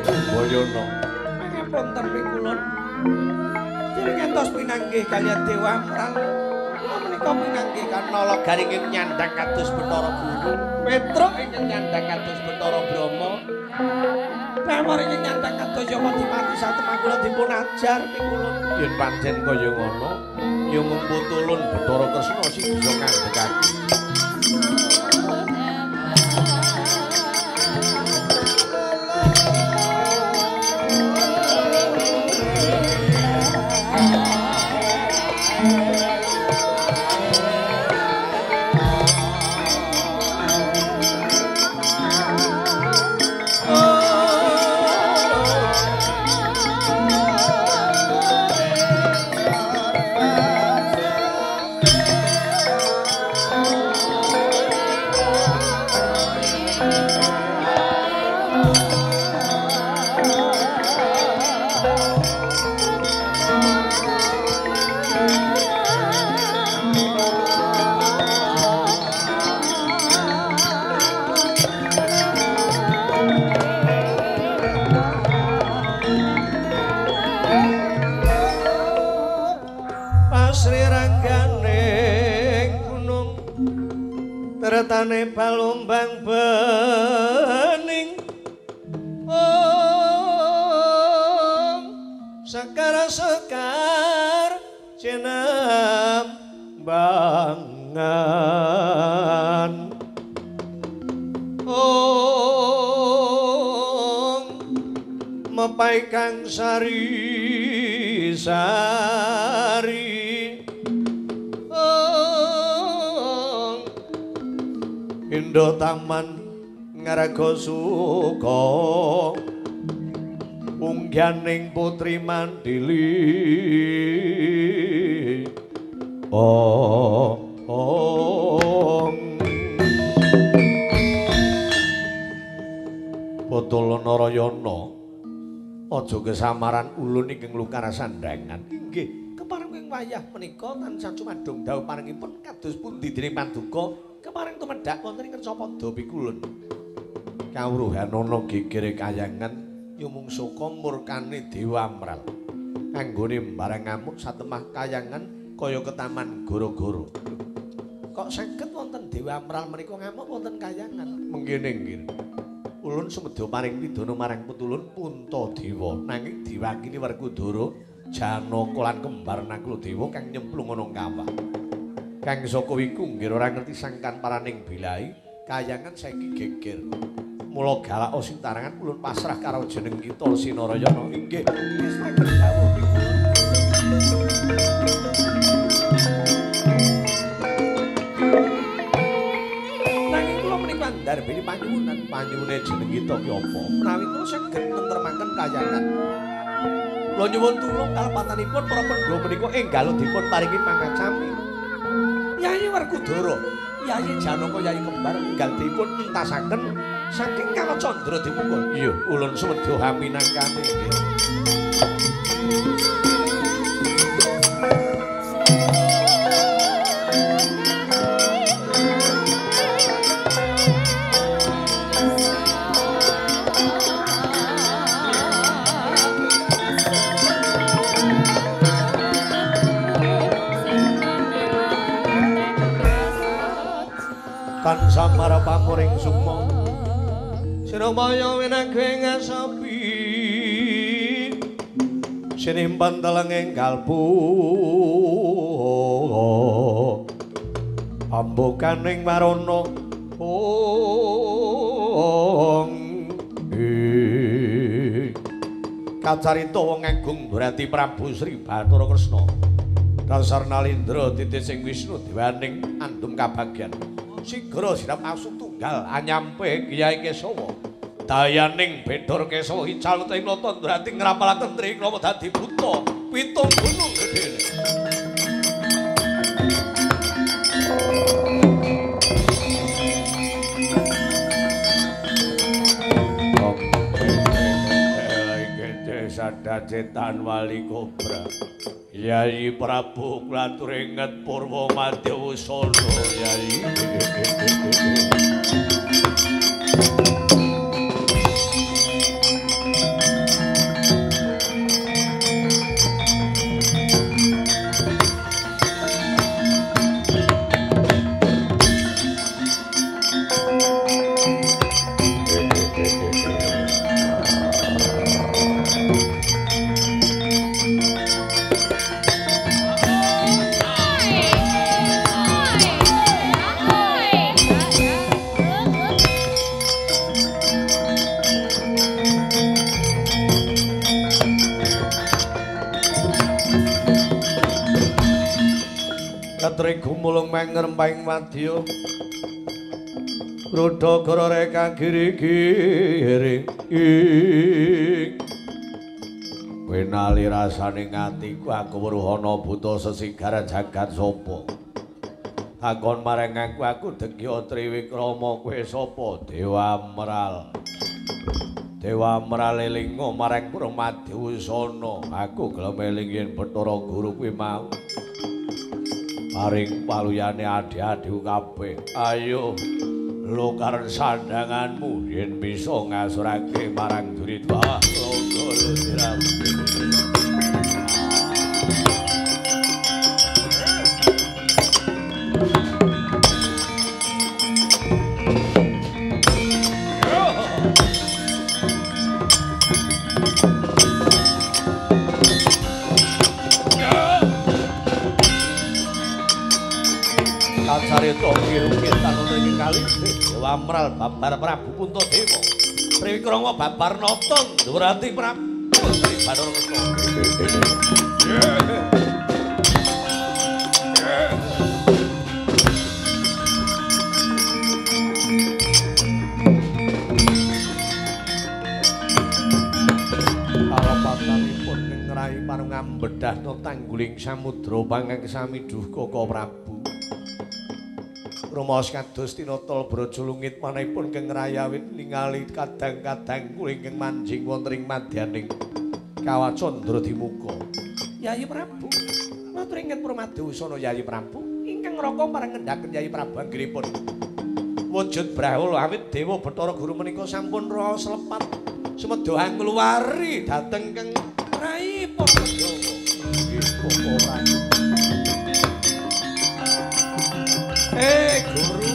Boyono. Pangapunten Pikulun. Jeneng entos pinanggih kaliyan Dewa Amral. Menika pinanggih kanala garinging nyandhang kados Bathara Guru. Petruk ingkang nyandhang kados Bathara Brahma. Pamor ingkang nyandhang kados Yamadipati Satemah kula dipun ajar Pikulun. Yen pancen kaya ngono, ya ngumputulun Bathara Kresna sing bisa ngandhekake. Tretane palumbang bening sekar jenam bangan mepai kang sari-sari Indo taman ngaraga suka ungganing putri mandili Potolo Narayana aja kesamaran ulun ingkang lukar sandhangan inggih kepareng ing wayah menika tansah cumadung dawuh paringipun kados pundi dening Paduka kepareng tumedhak wonten ing Kercapada Pikulun. Kawruhan ana gegere kayangan nyumungsuka murkane Dewa Amral. Anggone mbarang ngamuk satemah kayangan kaya ketaman goro-goro. Kok saged wonten Dewa Amral menika ngamuk wonten kayangan? Mengkene nggih. Ulun sumedya paring pidana marang putulun Puntadewa nanging diwakili Werkudara Janaka lan kembar Nakuladewa kang nyemplung ana kawah. Kang saka iku nggih ora ngerti sangkan paraning bilahi kayangan saiki geger. Mula galak sintarangan ulun pasrah karo jeneng kita Sinarayana. Inggih, wis saged dawuh Pikulun. Nanging kula menika ndarbeni panyuwune jeneng kita ki apa? Menawi kula saged nentremaken kayangan. Kula nyuwun tulung kalepatanipun para pendhawa menika enggal dipun paringi pangacami. Yayi Werkudara, Yayi Janaka, Yayi kembar enggal dipun entasaken saking Kalacandra dipun. Iya, ulun sumedya haminangkane nggih. Tansah marapamuring sukma Sinamaya winangge ngasapi sinimpan teleng enggal pambukaning marana kacarita wong agung berarti Prabu Sri Bathara Kresna dasar Nalindra titis sing Wisnu dewaning andum kabagyan sigra sirap asu tunggal anyampe Kyai Kesawa dayaning Bedhor Kesawa ical ing nata ndrati ngrapalaken Trikrama dadi buta pitung gunung gedhe Sadacetan Wali Kobra Yayi Prabu klatur inget Purwa Madya Wusana Yayi gumulung mengremping wadya Rudha gorore kagiri-giring Wenali rasane ngatiku aku weruh ana buta sesigar jagat sapa Takon marang aku Degya Triwikrama kowe sapa Dewa Meral Dewa Meral elinga marang Pramadewusana aku gelem eling yen Bathara Guru kuwi mau paring paluyane adi-adiku kabeh ayo lokar sandanganmu yen bisa ngasurake marang Duryudana Lokara siramu Carita kirukit tanuna ing kali Dewa Meral babar Prabu Puntadewa Triwikrama babar nata Ndurati Prabu Bathara Kresna Kalapatanipun ngrahi parungang bedahna tangguling samudra pangkang sami duh Kaka Prabu Rumaos kados tinotol brajulungit manahipun keng rayawit ningali kadang-kadang kula ingkang manjing wonten ing madyaning Kawacandra Dimuka. Yayi Prabu, matur inget Pramadewusana Yayi Prabu ingkang ngraka marang ngendhaken Yayi Prabu anggenipun wujud Brahala awit Dewa Bathara Guru menika sampun raos lepat sumedha angluwari dhateng keng rayipun Pandhawa. Nggih Koko Prabu. Guru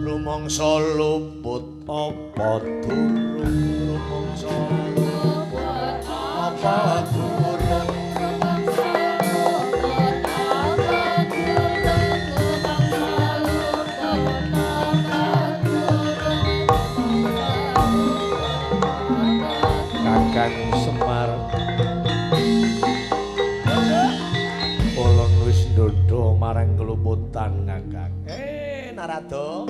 rumangsa luput apa durung rumangsa luput apa durung Kakang Semar marang keluputan Kakang. Narada.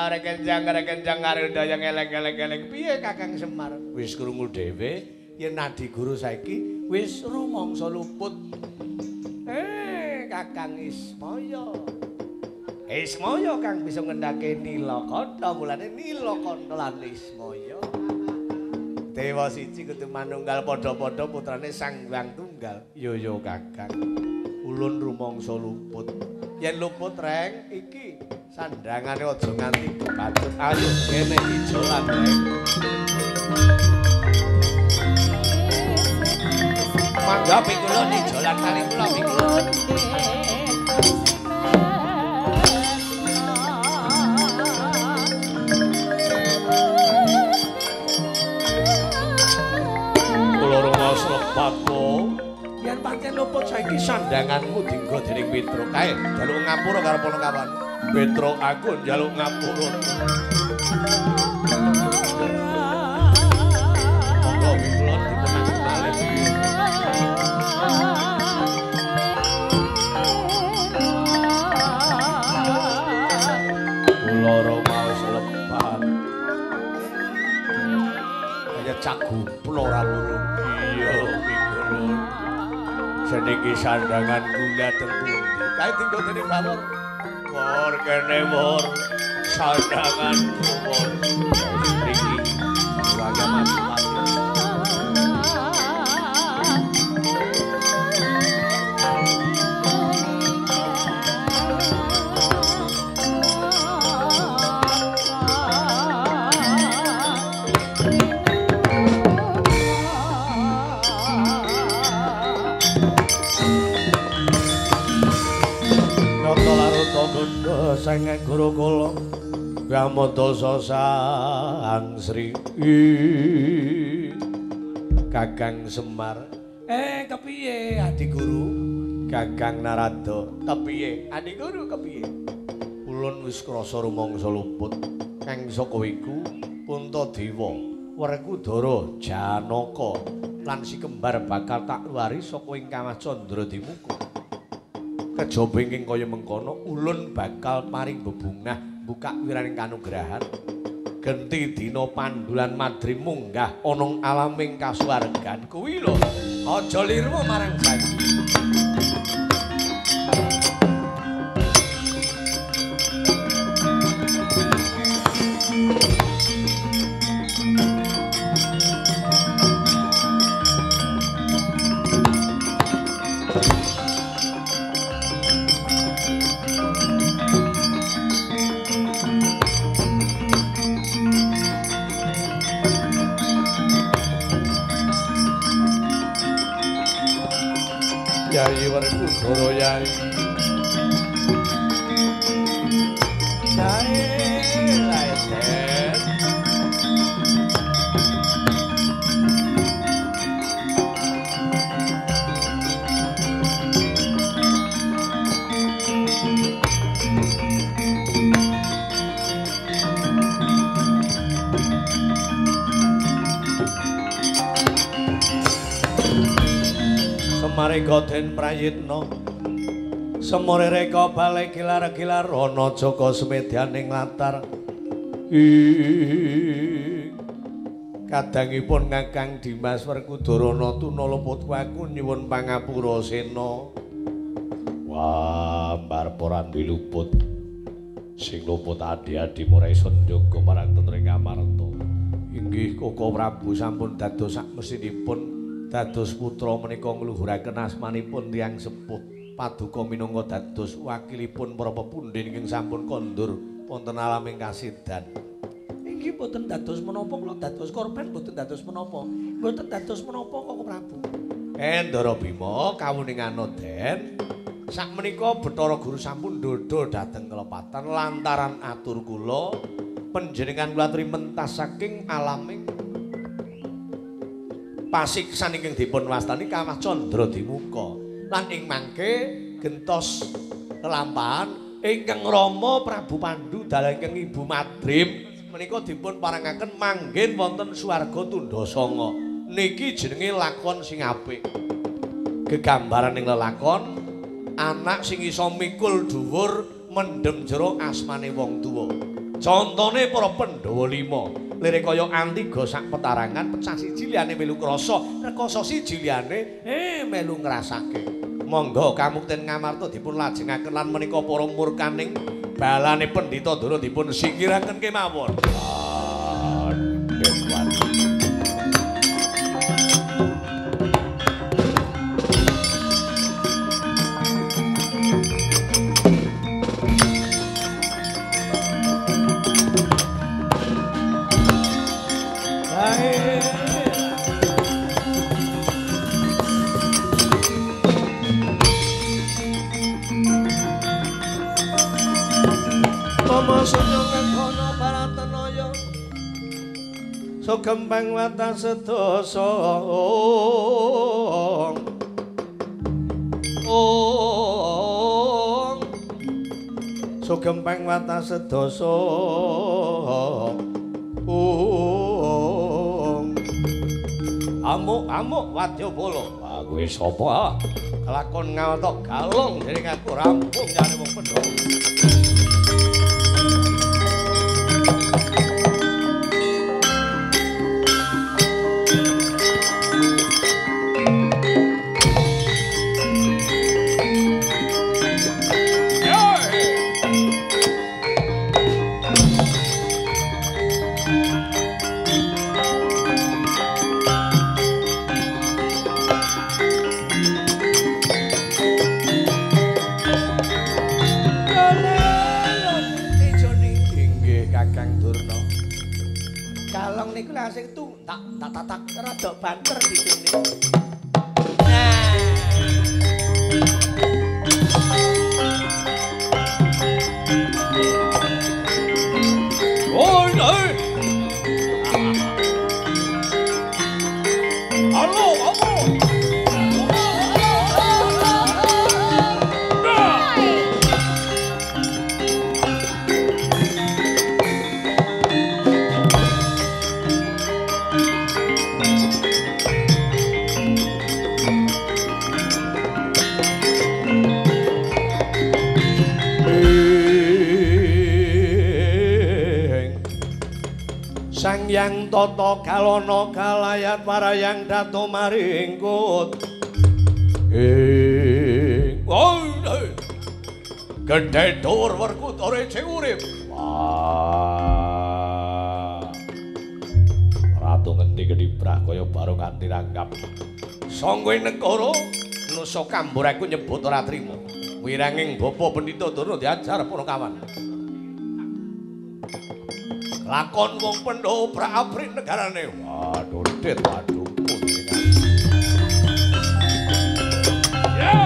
Rekenjang Garuda yang eleng-eleng piye Kakang Semar? Wis krungu dhewe yen Nadi Guru saiki wis rumangsa luput. Kakang Ismaya. Ismaya kang bisa ngendhake Nilakanta mulane Nilakanta lan Ismaya. Dewa siji kudu manunggal padha-padha putrane Sang Hyang Tunggal. Yo Kakang. Ulun rumangsa luput. Yen luput reng iki sandangane aja nganti kebatut. Ayo kene ijolan reng. Mangga pikulun ijolan kali kula pikulun. Kula rumaos lepat kok. Yen pancen luput saiki sandanganmu dinggo dening Mitra. Kae njaluk ngapura karo Panakawan. Mitra aku njaluk ngapura. Monggo kula dipunang malih. Kula rumaos lepat. Kaya cagup ora loro. Iya, pikulun. Seniki sandangan kula teng pundi? Kae tinggo dening Bawor. Mor kene mor sandangan mor. Niki warga mati-mati. Sang Guru kula Yamata Sang Sri Kakang Semar kepiye Adi Guru Kakang Narada kepiye Adi Guru kepiye Ulun wis krasa rumangsa luput kang saka iku Puntadewa Werkudara Janaka lan si kembar bakal tak luari saka ing Kawah Candradimuka. Kejaba ing kaya mengkono ulun bakal paring bebungah buka wiraning kanugrahan. Genti dina pandulan madri munggah ana alaming kasuwargan kuwi lho. Aja liru marang janji. Yayi Werkudara Yayi Yayi Laiden Semare goden prayitna semore reka bale gilar-gilar ana Jaka semedyaning latar kadangipun Kakang Dimas Werkudarana tuna luput waku nyuwun pangapura sena. Wah mbarporan diluput sing luput adi-adi murai sendhaka marang tentring Amarta. Inggih Koko Prabu sampun dados sak mesinipun dados putra menika ngluhuraken asmanipun tiyang sepuh paduka minangka dados wakilipun para pepundhen ingkang sampun kondur wonten alaming kasidan. Inggih boten dados menapa kula dados korban boten dados menapa. Boten dados menapa Koko Prabu. Ndara Bima kawuningana Den sakmenika Bathara Guru sampun ndodho dhateng kelepatan lantaran atur kula panjenengan kula trimentas saking alaming pasiksan ingkang dipun wastani Kawah Candradimuka lan ing mangke gentos lelampahan ingkang Rama Prabu Pandhu dalah ingkang Ibu Madrim menika dipun parangaken manggen wonten swarga Tundasanga. Niki jenenge lakon sing apik. Gegambaran ing lelakon anak sing iso mikul dhuwur mendem jero asmane wong tuwa. Contone para Pandhawa 5 lirik kaya Antiga sak petarangan pecah siji liyane melu krasa rekoso siji liyane melu ngrasake. Monggo kamukten Ngamarta dipun lajengaken lan menika para murkaning balane Pendhita Ndara dipun singkiraken kemawon. Sugembang watas sedasa Sugembang watas sedasa Amuk Wadyabala. Lah kowe sapa? Kelakon ngawatok galong dening aku rampung jane wong Pandhawa. Sing tu tak rada banter dikene. Sang Yang Tata Kalana kalayat parayang dato maringkut gedhe dur werkutare sing urip Ratu ngendi kedhibrah kaya baru nganti ranggap sangga negara nusa kambur aku nyebut ora trima wiranging bapa Pendhita Durna diajar para kawan lakon wong Pandhawa pra-abrit negarane. Waduh, dit, waduh, putri kan. Ya!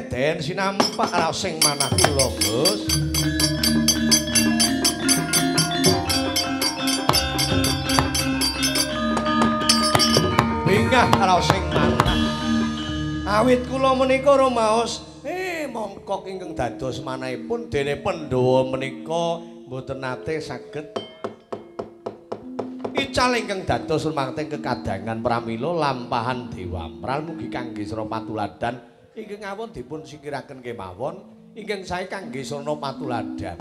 Den sinampak ra sing manah kula, Gus. Bingah ra sing manah. Awit kula menika rumaos, mongkok ingkang dados manahipun dene Pandhawa menika mboten nate saged ical ingkang dados rumanting kekadangan pramila lampahan Dewamral mugi kangge sira patuladan ingkang ngawon dipun singkiraken kemawon ingkang sae kangge srana patuladan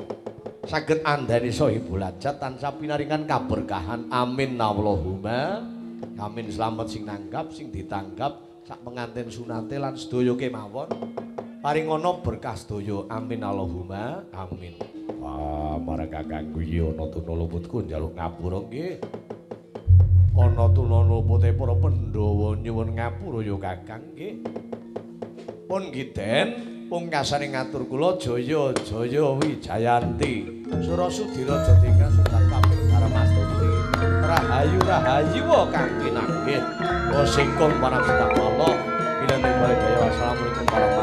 saged andhani sahibul hajat tansah pinaringan kaberkahan amin Allahumma amin slamet sing nanggap sing ditanggap sak pengantin sunate lan sedaya kemawon paringana berkah sedaya amin Allahumma amin marang Kakang kuwi ana tuna luputku njaluk ngapura nggih. Ana tuna lupute para Pandhawa nyuwun ngapura ya Kakang nggih. Pun giden pungkasane ngatur kula Jaya Jaya Wijayanti. Surasudira Jatingan Sultan Kapil Paramastuti. Rahayu rahayu kang kinanggih. Singkung para sedaya. Bila tiba daya assalamualaikum warahmatullahi